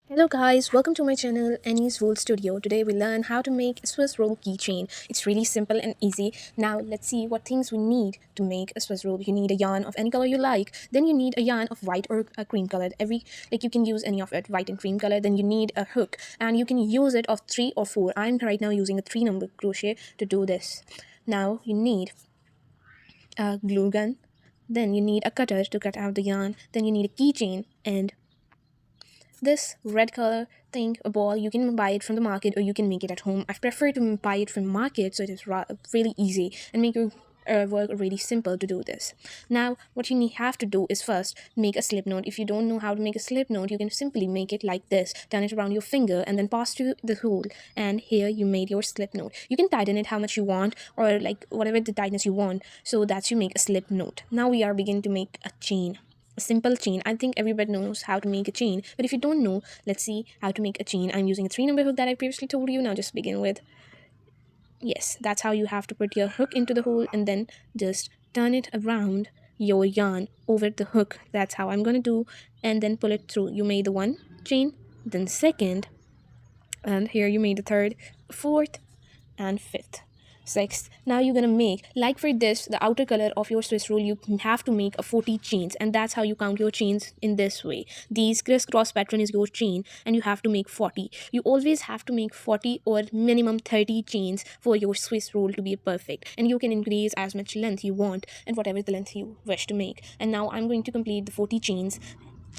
Hello guys, welcome to my channel Annie's Wool Studio. Today we learn how to make a Swiss roll keychain. It's really simple and easy. Now let's see what things we need to make a Swiss roll. You need a yarn of any color you like. Then you need a yarn of white or a cream color. You can use any of it, white and cream color. Then you need a hook and you can use it of 3 or 4. I'm right now using a 3 number crochet to do this. Now you need a glue gun. Then you need a cutter to cut out the yarn. Then you need a keychain and this red color thing, a ball, you can buy it from the market or you can make it at home. I prefer to buy it from market, so it is really easy and make your work really simple to do this. Now what you have to do is first make a slip knot. If you don't know how to make a slip knot, you can simply make it like this. Turn it around your finger and then pass through the hole, and here you made your slip knot. You can tighten it how much you want, or like whatever the tightness you want, so that you make a slip knot. Now we are beginning to make a chain, a simple chain. I think everybody knows how to make a chain, but if you don't know, let's see how to make a chain. I'm using a 3 number hook that I previously told you. Now just begin with, yes, that's how you have to put your hook into the hole and then just turn it around your yarn over the hook. That's how I'm gonna do, and then pull it through. You made the one chain, then second, and here you made the third, fourth, and fifth, sixth. Now you're gonna make, like for this, the outer color of your Swiss roll, you have to make a 40 chains, and that's how you count your chains in this way. These crisscross pattern is your chain and you have to make 40. You always have to make 40 or minimum 30 chains for your Swiss roll to be perfect, and you can increase as much length you want and whatever the length you wish to make. And now I'm going to complete the 40 chains,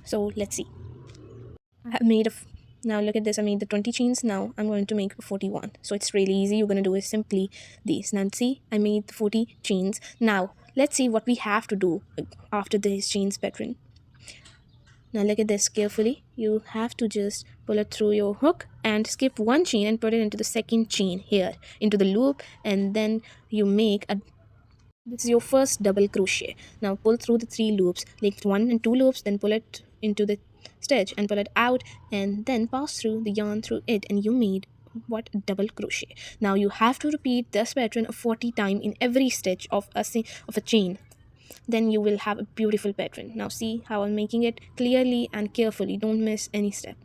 so let's see. I have made a now look at this. I made the 20 chains. Now I'm going to make 41. So it's really easy. You're going to do is simply these. Now see, I made the 40 chains. Now let's see what we have to do after this chains pattern. Now look at this carefully. You have to just pull it through your hook and skip one chain and put it into the second chain here, into the loop, and then you make a, this is your first double crochet. Now pull through the 3 loops, like 1 and 2 loops, then pull it into the stitch and pull it out, and then pass through the yarn through it, and you made what, double crochet. Now you have to repeat this pattern 40 times in every stitch of a chain. Then you will have a beautiful pattern. Now see how I'm making it clearly and carefully. Don't miss any step.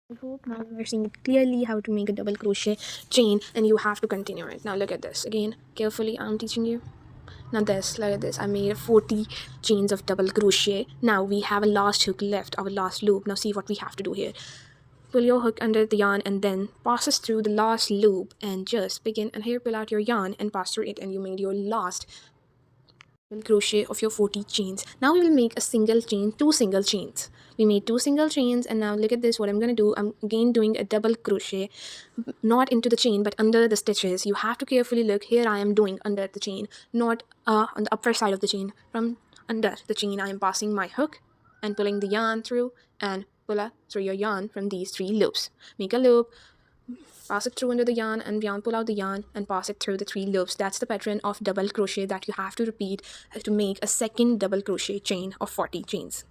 I hope now you are seeing clearly how to make a double crochet chain, and you have to continue it. Now look at this again carefully. I'm teaching you. Now this, look at this. I made 40 chains of double crochet. Now we have a last hook left, our last loop. Now see what we have to do here. Pull your hook under the yarn and then passes through the last loop and just begin, and here pull out your yarn and pass through it, and you made your last crochet of your 40 chains. Now we will make a single chain, 2 single chains. We made 2 single chains, and now look at this. What I'm going to do, I'm again doing a double crochet, not into the chain but under the stitches. You have to carefully look. Here I am doing under the chain, not on the upper side of the chain. From under the chain I am passing my hook and pulling the yarn through, and pull up through your yarn from these 3 loops. Make a loop, pass it through under the yarn, and pull out the yarn and pass it through the 3 loops. That's the pattern of double crochet that you have to repeat to make a second double crochet chain of 40 chains.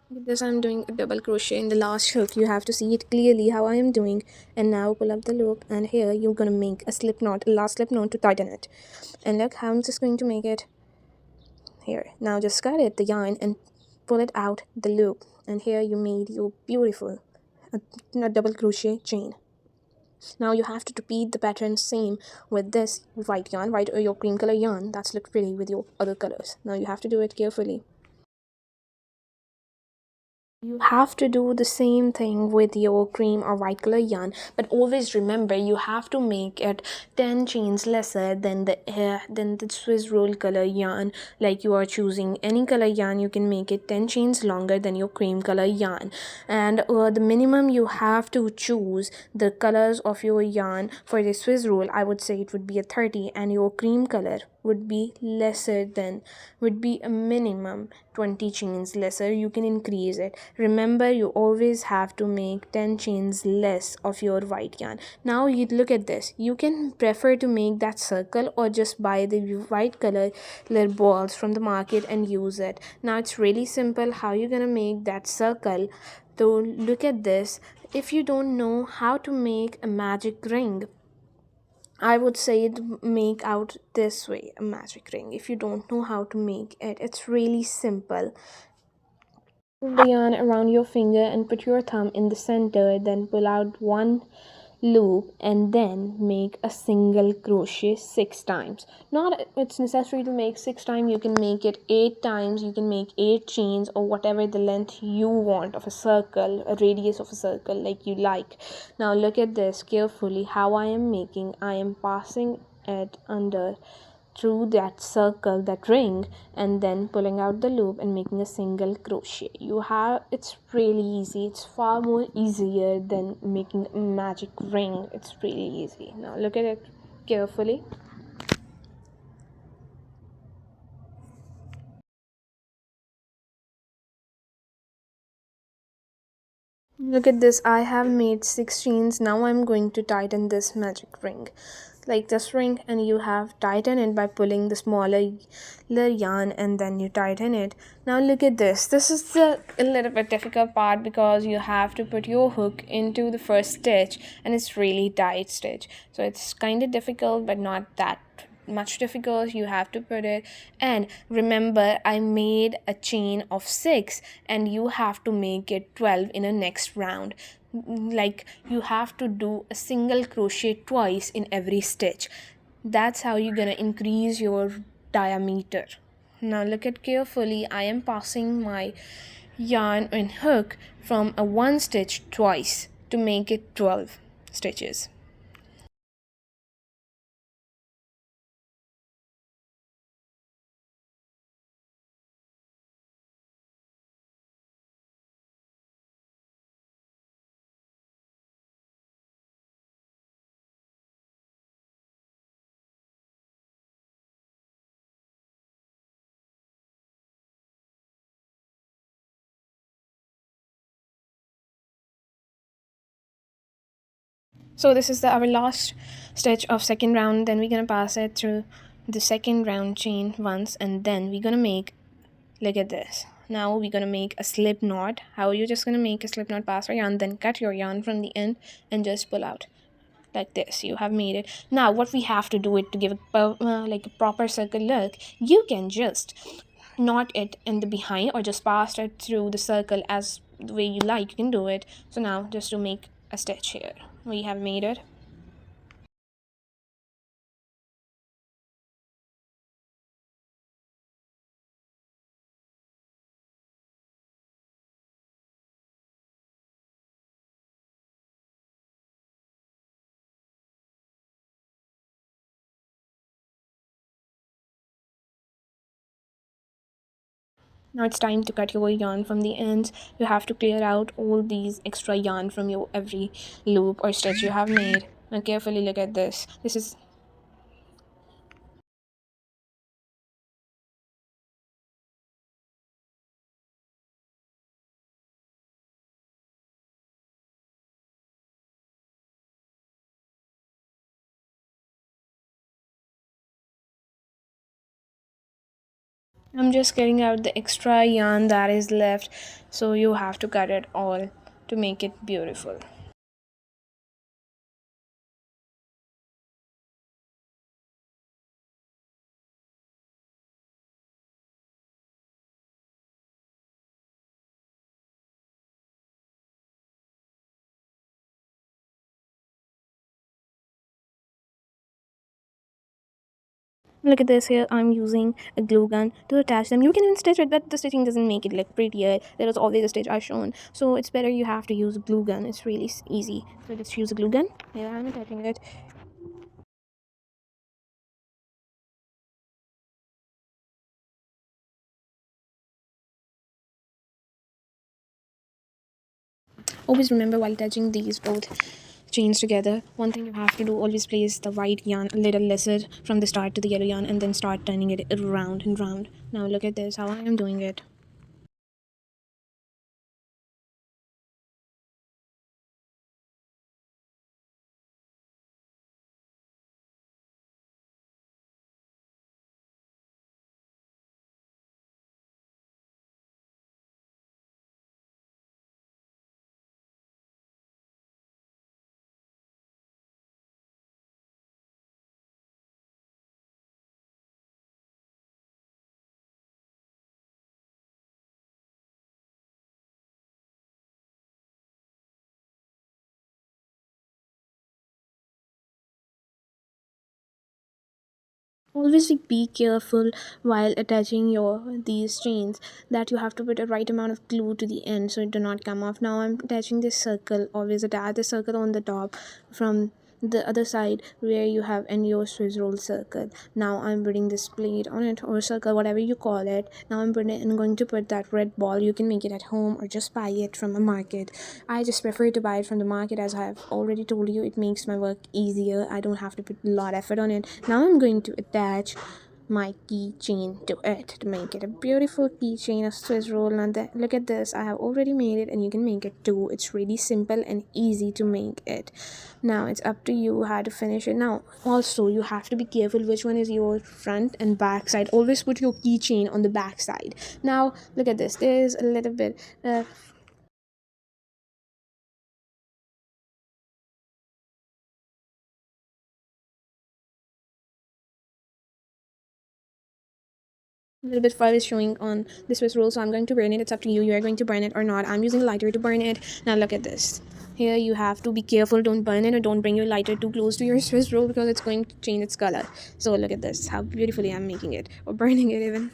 With this, I'm doing a double crochet in the last hook. You have to see it clearly how I am doing. And now pull up the loop, and here you're gonna make a slip knot, a last slip knot to tighten it. And look how I'm just going to make it here. Now just cut it, the yarn, and pull it out the loop. And here you made your beautiful a double crochet chain. Now you have to repeat the pattern same with this white yarn, white or your cream color yarn that's look pretty with your other colors. Now you have to do it carefully. You have to do the same thing with your cream or white color yarn, but always remember you have to make it 10 chains lesser than the Swiss roll color yarn. Like you are choosing any color yarn, you can make it 10 chains longer than your cream color yarn. And the minimum you have to choose the colors of your yarn for the Swiss roll, I would say it would be a 30, and your cream color would be lesser than, would be a minimum 20 chains lesser. You can increase it. Remember, you always have to make 10 chains less of your white yarn. Now you look at this, you can prefer to make that circle or just buy the white color balls from the market and use it. Now it's really simple how you're gonna make that circle. So look at this. If you don't know how to make a magic ring, I would say it make out this way a magic ring. If you don't know how to make it, it's really simple. Pull the yarn around your finger and put your thumb in the center, then pull out one loop and then make a single crochet 6 times. Not it's necessary to make 6 times, you can make it 8 times, you can make 8 chains or whatever the length you want of a circle, a radius of a circle like you like. Now look at this carefully how I am making. I am passing it under through that circle, that ring, and then pulling out the loop and making a single crochet. You have, it's really easy. It's far more easier than making a magic ring. It's really easy. Now look at it carefully. Look at this, I have made 6 chains. Now I'm going to tighten this magic ring like this ring, and you have tightened it by pulling the smaller yarn and then you tighten it. Now look at this, this is the a little bit difficult part because you have to put your hook into the first stitch and it's really tight stitch, so it's kind of difficult but not that much difficult. You have to put it, and remember I made a chain of 6 and you have to make it 12 in a next round. Like you have to do a single crochet twice in every stitch. That's how you're gonna increase your diameter. Now look at carefully, I am passing my yarn and hook from a 1 stitch twice to make it 12 stitches. So this is our last stitch of second round. Then we're gonna pass it through the second round chain once, and then we're gonna make, look at this, now we're gonna make a slip knot. How you're just gonna make a slip knot, pass your yarn, then cut your yarn from the end and just pull out like this. You have made it. Now what we have to do it to give like a proper circle look, you can just knot it in the behind or just pass it through the circle as the way you like, you can do it. So now just to make a stitch here, we have made it. Now it's time to cut your yarn from the ends. You have to clear out all these extra yarn from your every loop or stitch you have made. Now carefully look at this. This is, I'm just getting out the extra yarn that is left, so you have to cut it all to make it beautiful. Look at this here. I'm using a glue gun to attach them. You can even stitch it, but the stitching doesn't make it look prettier. There is always a stitch I shown, so it's better you have to use a glue gun. It's really easy. So just use a glue gun. Here I'm attaching it. Always remember while attaching these both chains together, one thing you have to do, always place the white yarn a little lesser from the start to the yellow yarn and then start turning it around and round. Now look at this, how I am doing it. Always be careful while attaching your these chains that you have to put a right amount of glue to the end so it do not come off. Now I'm attaching this circle. Always attach the circle on the top from the other side where you have in your Swiss roll circle. Now I'm putting this plate on it, or circle, whatever you call it. Now I'm going to put that red ball. You can make it at home or just buy it from a market. I just prefer to buy it from the market, as I have already told you. It makes my work easier. I don't have to put a lot of effort on it. Now I'm going to attach my keychain to it to make it a beautiful keychain of Swiss roll. And look at this, I have already made it, and you can make it too. It's really simple and easy to make it. Now it's up to you how to finish it. Now also you have to be careful which one is your front and back side. Always put your keychain on the back side. Now look at this, there's a little bit a little bit fur is showing on the Swiss roll, so I'm going to burn it. It's up to you. You are going to burn it or not. I'm using a lighter to burn it. Now look at this. Here you have to be careful. Don't burn it, or don't bring your lighter too close to your Swiss roll because it's going to change its color. So look at this, how beautifully I'm making it, or burning it even.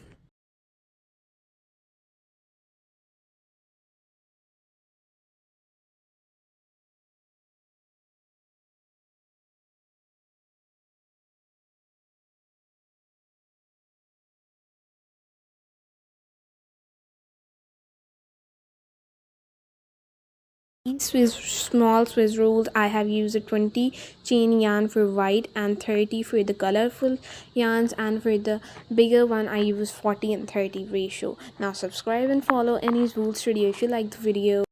These small Swiss rolls, I have used a 20 chain yarn for white and 30 for the colorful yarns, and for the bigger one I use 40 and 30 ratio. Now subscribe and follow Annie's Wool Studio if you like the video.